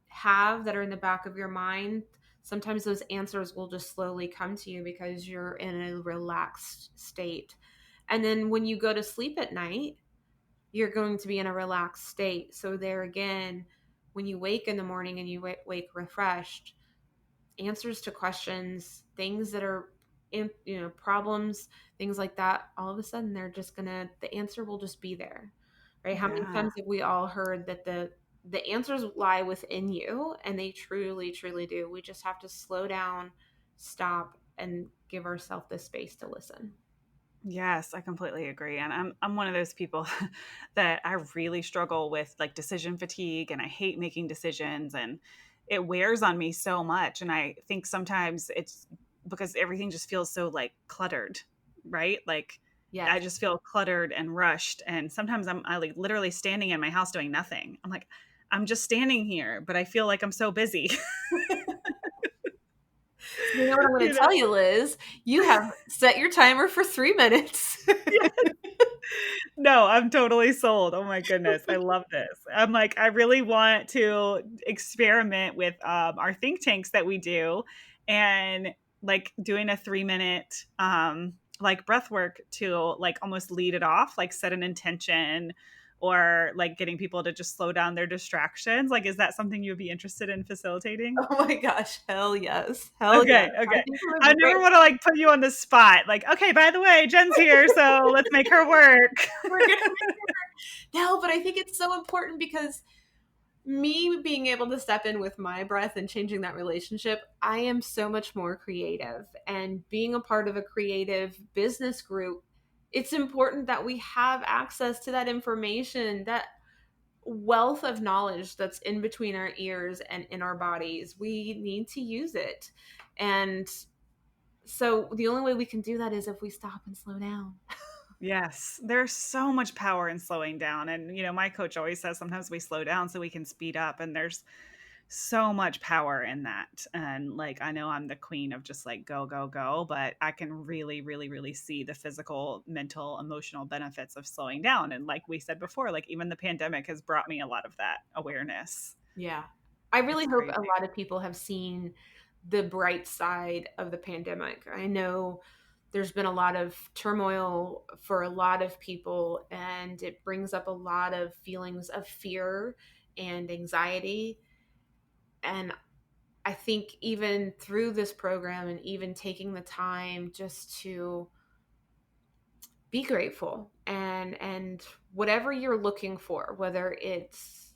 have that are in the back of your mind, sometimes those answers will just slowly come to you because you're in a relaxed state. And then when you go to sleep at night, you're going to be in a relaxed state. So there again, when you wake in the morning and you wake refreshed, answers to questions, things that are problems, things like that, all of a sudden the answer will just be there. Right? How many Yeah. times have we all heard that the answers lie within you, and they truly do. We just have to slow down, stop, and give ourselves the space to listen. Yes, I completely agree. And I'm one of those people that I really struggle with like decision fatigue, and I hate making decisions, and it wears on me so much. And I think sometimes it's because everything just feels so like cluttered, right? Like I Yes. just feel cluttered and rushed. And sometimes I like literally standing in my house doing nothing. I'm like, I'm just standing here, but I feel like I'm so busy. So you know what I'm going you to know? tell you, Liz? You have set your timer for 3 minutes. No, I'm totally sold. Oh my goodness. I love this. I'm like, I really want to experiment with our think tanks that we do, and like doing a 3 minute like breath work to like almost lead it off, like set an intention, or like getting people to just slow down their distractions. Like, is that something you'd be interested in facilitating? Oh my gosh, hell yes. Hell yes. Okay, I okay. think it would I be never great. want to like put you on the spot. Like, okay, by the way, Jen's here, so let's make her work. We're gonna No, but I think it's so important because me being able to step in with my breath and changing that relationship, I am so much more creative. And being a part of a creative business group, it's important that we have access to that information, that wealth of knowledge that's in between our ears and in our bodies. We need to use it. And so the only way we can do that is if we stop and slow down. Yes, there's so much power in slowing down. And, my coach always says sometimes we slow down so we can speed up. And there's so much power in that. And like, I know I'm the queen of just like go, go, go, but I can really, really, really see the physical, mental, emotional benefits of slowing down. And like we said before, like even the pandemic has brought me a lot of that awareness. Yeah. I really It's hope crazy. a lot of people have seen the bright side of the pandemic. I know there's been a lot of turmoil for a lot of people, and it brings up a lot of feelings of fear and anxiety. And I think even through this program and even taking the time just to be grateful and whatever you're looking for, whether it's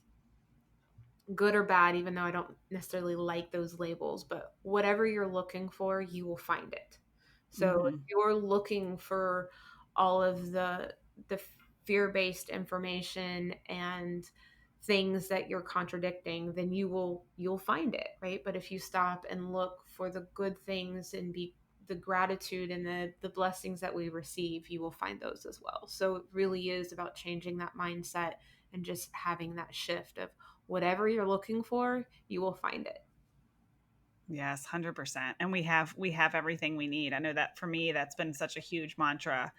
good or bad, even though I don't necessarily like those labels, but whatever you're looking for, you will find it. So if Hmm. you're looking for all of the fear-based information and things that you're contradicting, then you'll find it, right? But if you stop and look for the good things and be the gratitude and the blessings that we receive, you will find those as well. So it really is about changing that mindset and just having that shift of whatever you're looking for, you will find it. Yes, 100%. And we have everything we need. I know that for me, that's been such a huge mantra,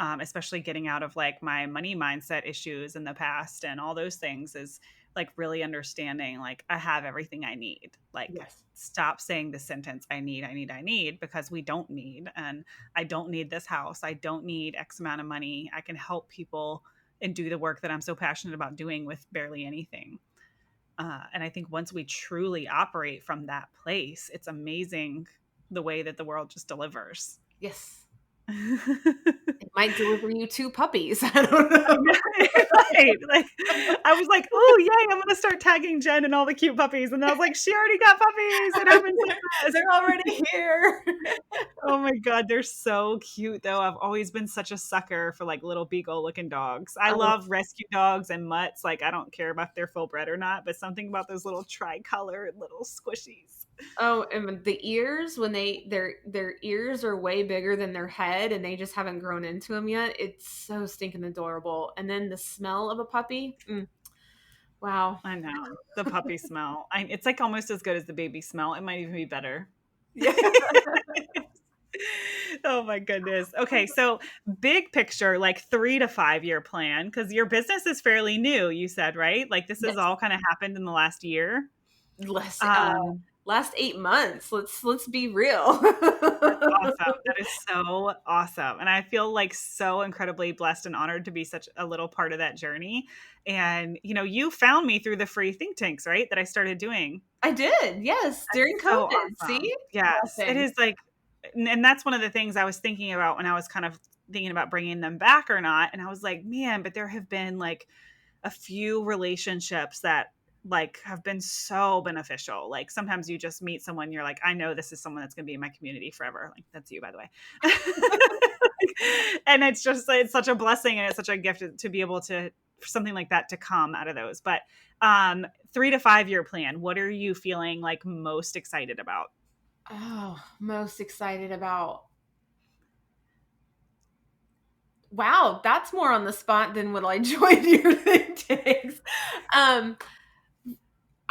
especially getting out of like my money mindset issues in the past and all those things, is like really understanding like I have everything I need. Like, Yes. stop saying the sentence, I need, I need, I need, because we don't need. And I don't need this house. I don't need X amount of money. I can help people and do the work that I'm so passionate about doing with barely anything. And I think once we truly operate from that place, it's amazing the way that the world just delivers. Yes. It might deliver you two puppies. I don't know. Right. Like, I was like, oh yay, I'm gonna start tagging Jen and all the cute puppies. And I was like, she already got puppies. It happened so fast. They're already here. Oh my God, they're so cute though. I've always been such a sucker for like little beagle looking dogs. I Oh, love rescue dogs and mutts. Like, I don't care about if they're full bred or not, but something about those little tricolor little squishies. oh, and the ears when their ears are way bigger than their head, and they just haven't grown into them yet. It's so stinking adorable. And then the smell of a puppy. Wow. I know. The puppy smell. It's like almost as good as the baby smell. It might even be better. Yeah. Oh my goodness. Okay, so big picture, like 3 to 5 year plan, because your business is fairly new, you said, right? Like this has Yes. all kind of happened in the last year. Less Um, last 8 months. Let's be real. that's awesome. That is so awesome. And I feel like so incredibly blessed and honored to be such a little part of that journey. And you found me through the free think tanks, right? That I started doing. I did, yes, during So COVID. See? awesome. Yes, it Blessing. is like, and that's one of the things I was thinking about when I was kind of thinking about bringing them back or not. And I was like, man, but there have been like a few relationships that like have been so beneficial. Like sometimes you just meet someone, you're like, I know this is someone that's going to be in my community forever. Like that's you, by the way. And it's just, it's such a blessing and it's such a gift to be able to, for something like that to come out of those. But 3 to 5 year plan, what are you feeling like most excited about? Oh, most excited about. Wow, that's more on the spot than what I joined your think tanks. Um,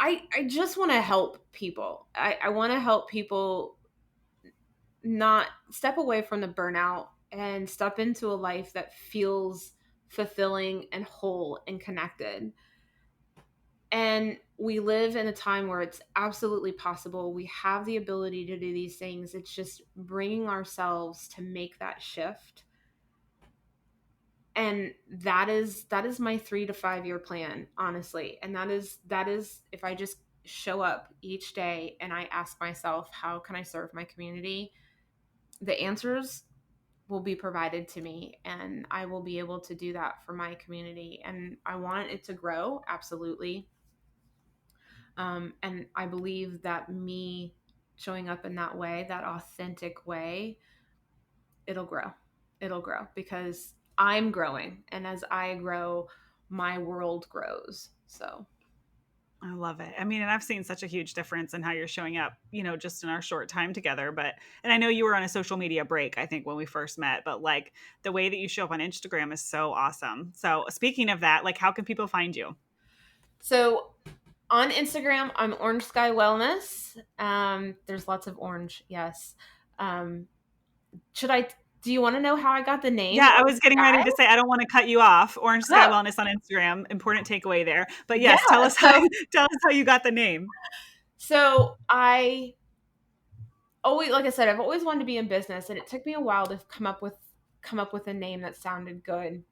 I just want to help people. I want to help people not step away from the burnout and step into a life that feels fulfilling and whole and connected. And we live in a time where it's absolutely possible. We have the ability to do these things. It's just bringing ourselves to make that shift. And that is my 3 to 5 year plan, honestly. And that is if I just show up each day and I ask myself, how can I serve my community? The answers will be provided to me and I will be able to do that for my community. And I want it to grow, absolutely. And I believe that me showing up in that way, that authentic way, it'll grow. It'll grow because I'm growing. And as I grow, my world grows. So, I love it. I mean, and I've seen such a huge difference in how you're showing up, just in our short time together. And I know you were on a social media break, I think, when we first met, but like the way that you show up on Instagram is so awesome. So, speaking of that, like, how can people find you? so on Instagram, I'm Orange Sky Wellness. There's lots of orange. Yes. Um, should I, do you want to know how I got the name Yeah, I Orange was getting Sky? ready to say, I don't want to cut you off. Orange Sky Oh, Wellness on Instagram, important takeaway there. But yeah. yes, tell us how So, tell us how you got the name. so I always, like I said, I've always wanted to be in business, and it took me a while to come up with a name that sounded good.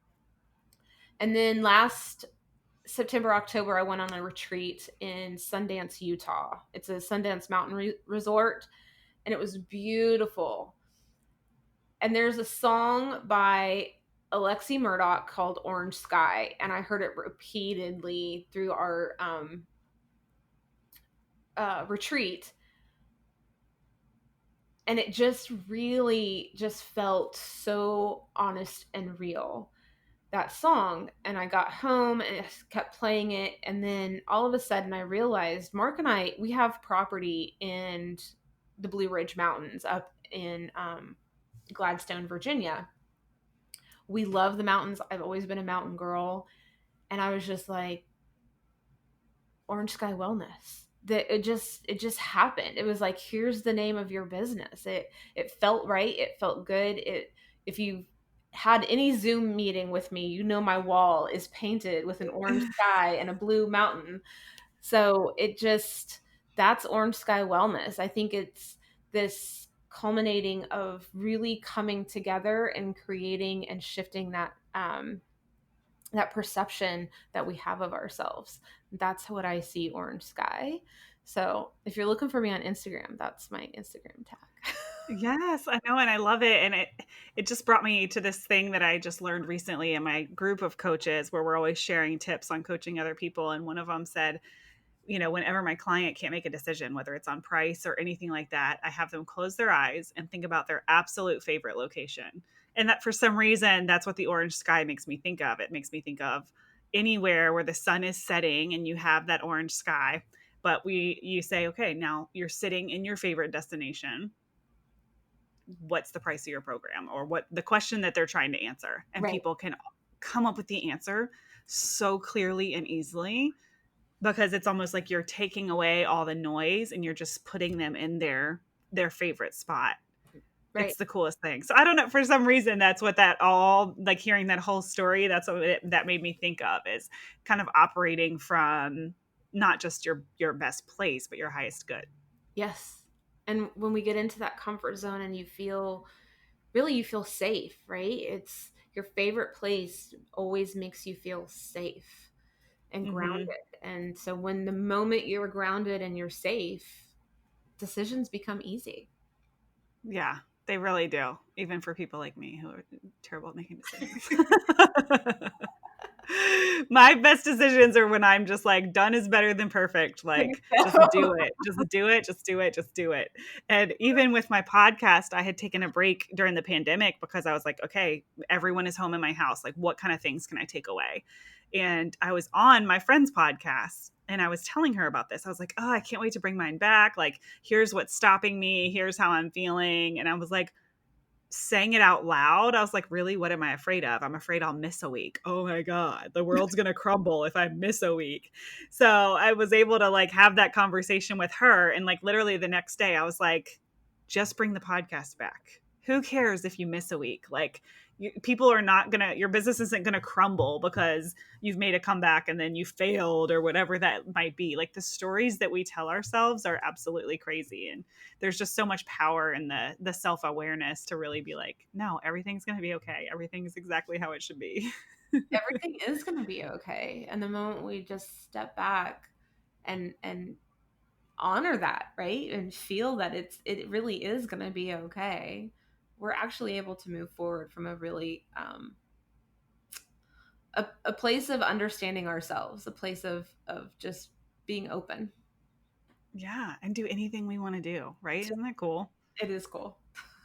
And then last September, October, I went on a retreat in Sundance, Utah. It's a Sundance Mountain resort, and it was beautiful. And there's a song by Alexi Murdoch called Orange Sky, and I heard it repeatedly through our retreat. And it just really just felt so honest and real, that song. And I got home and I kept playing it, and then all of a sudden I realized Mark and we have property in the Blue Ridge Mountains up in Gladstone, Virginia. We love the mountains. I've always been a mountain girl, and I was just like, Orange Sky Wellness. That it just happened. It was like, here's the name of your business. It felt right. It felt good. If you had any Zoom meeting with me, my wall is painted with an orange sky and a blue mountain. So that's Orange Sky Wellness. I think it's this culminating of really coming together and creating and shifting that perception that we have of ourselves. That's what I see Orange Sky. So if you're looking for me on Instagram, that's my Instagram tag. Yes, I know, and I love it. And it just brought me to this thing that I just learned recently in my group of coaches where we're always sharing tips on coaching other people. And one of them said, whenever my client can't make a decision, whether it's on price or anything like that, I have them close their eyes and think about their absolute favorite location. And that for some reason, that's what the orange sky makes me think of. It makes me think of anywhere where the sun is setting and you have that orange sky. But you say, okay, now you're sitting in your favorite destination. What's the price of your program, or what the question that they're trying to answer? And Right. people can come up with the answer so clearly and easily, because it's almost like you're taking away all the noise and you're just putting them in their favorite spot. Right. It's the coolest thing. So I don't know, for some reason that's what that all, like, hearing that whole story, that's what that made me think of, is kind of operating from not just your best place but your highest good. Yes. And when we get into that comfort zone and you feel safe, right? It's your favorite place always makes you feel safe and grounded. Hmm. And so when the moment you're grounded and you're safe, decisions become easy. Yeah, they really do, even for people like me who are terrible at making decisions. My best decisions are when I'm just like, done is better than perfect. Like, just do it. Just do it. Just do it. Just do it. And even with my podcast, I had taken a break during the pandemic because I was like, okay, everyone is home in my house. Like, what kind of things can I take away? And I was on my friend's podcast and I was telling her about this. I was like, oh, I can't wait to bring mine back. Like, here's what's stopping me. Here's how I'm feeling. And I was like, saying it out loud, I was like, really, what am I afraid of? I'm afraid I'll miss a week. Oh my God, the world's going to crumble if I miss a week. So I was able to like have that conversation with her. And like literally the next day, I was like, just bring the podcast back. Who cares if you miss a week? Like, people are not going to, your business isn't going to crumble because you've made a comeback and then you failed or whatever that might be. Like, the stories that we tell ourselves are absolutely crazy. And there's just so much power in the self-awareness to really be like, no, everything's going to be okay. Everything's exactly how it should be. Everything is going to be okay. And the moment we just step back and honor that, right? And feel that it really is going to be okay, we're actually able to move forward from a really a place of understanding ourselves, a place of just being open. Yeah, and do anything we want to do, right? Isn't that cool? It is cool.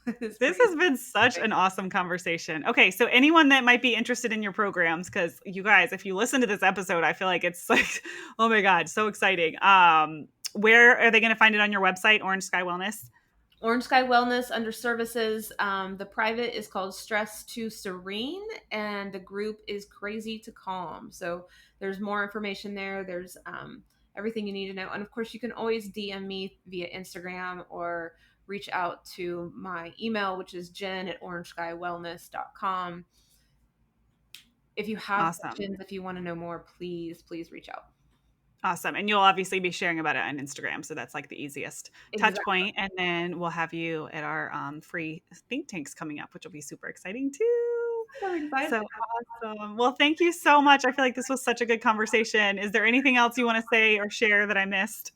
It is This pretty has been such an awesome conversation. Okay, so anyone that might be interested in your programs, because you guys, if you listen to this episode, I feel like it's like, oh my God, so exciting. Where are they going to find it on your website, Orange Sky Wellness? Orange Sky Wellness under services. The private is called Stress to Serene, and the group is Crazy to Calm. So there's more information there. There's everything you need to know. And of course, you can always DM me via Instagram or reach out to my email, which is jen@orangeskywellness.com. If you have Awesome. questions, if you want to know more, please reach out. Awesome. And you'll obviously be sharing about it on Instagram. So that's like the easiest touch Exactly. point. And then we'll have you at our free think tanks coming up, which will be super exciting too. I'm excited. So awesome. Well, thank you so much. I feel like this was such a good conversation. Is there anything else you want to say or share that I missed?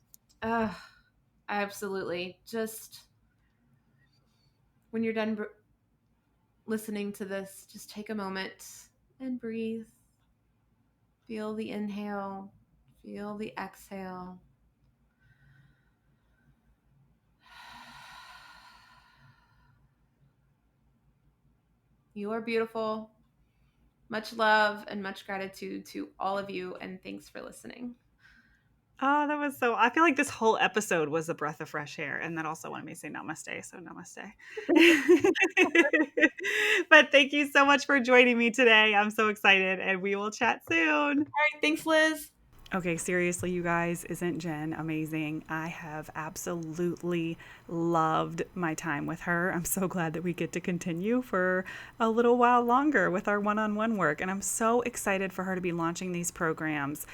Absolutely. Just when you're done listening to this, just take a moment and breathe. Feel the inhale, feel the exhale. You are beautiful. Much love and much gratitude to all of you, and thanks for listening. Oh, that was so, I feel like this whole episode was a breath of fresh air. And that also wanted me to say namaste. So namaste. But thank you so much for joining me today. I'm so excited and we will chat soon. All right, thanks, Liz. Okay, seriously, you guys, isn't Jenn amazing? I have absolutely loved my time with her. I'm so glad that we get to continue for a little while longer with our one-on-one work. And I'm so excited for her to be launching these programs.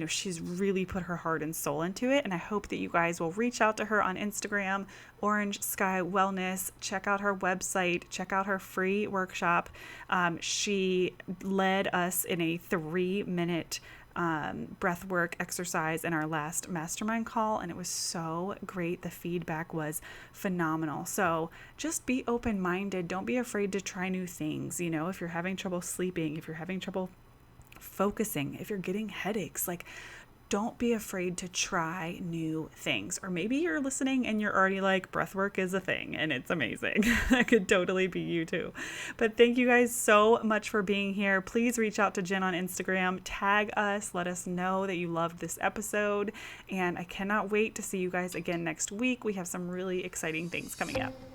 She's really put her heart and soul into it. And I hope that you guys will reach out to her on Instagram, Orange Sky Wellness. Check out her website. Check out her free workshop. She led us in a 3-minute breath work exercise in our last mastermind call, and it was so great. The feedback was phenomenal. So just be open-minded. Don't be afraid to try new things. If you're having trouble sleeping, if you're having trouble focusing, if you're getting headaches, like, don't be afraid to try new things. Or maybe you're listening and you're already like, breathwork is a thing and it's amazing. That could totally be you too. But thank you guys so much for being here. Please reach out to Jenn on Instagram, tag us, let us know that you loved this episode. And I cannot wait to see you guys again next week. We have some really exciting things coming up.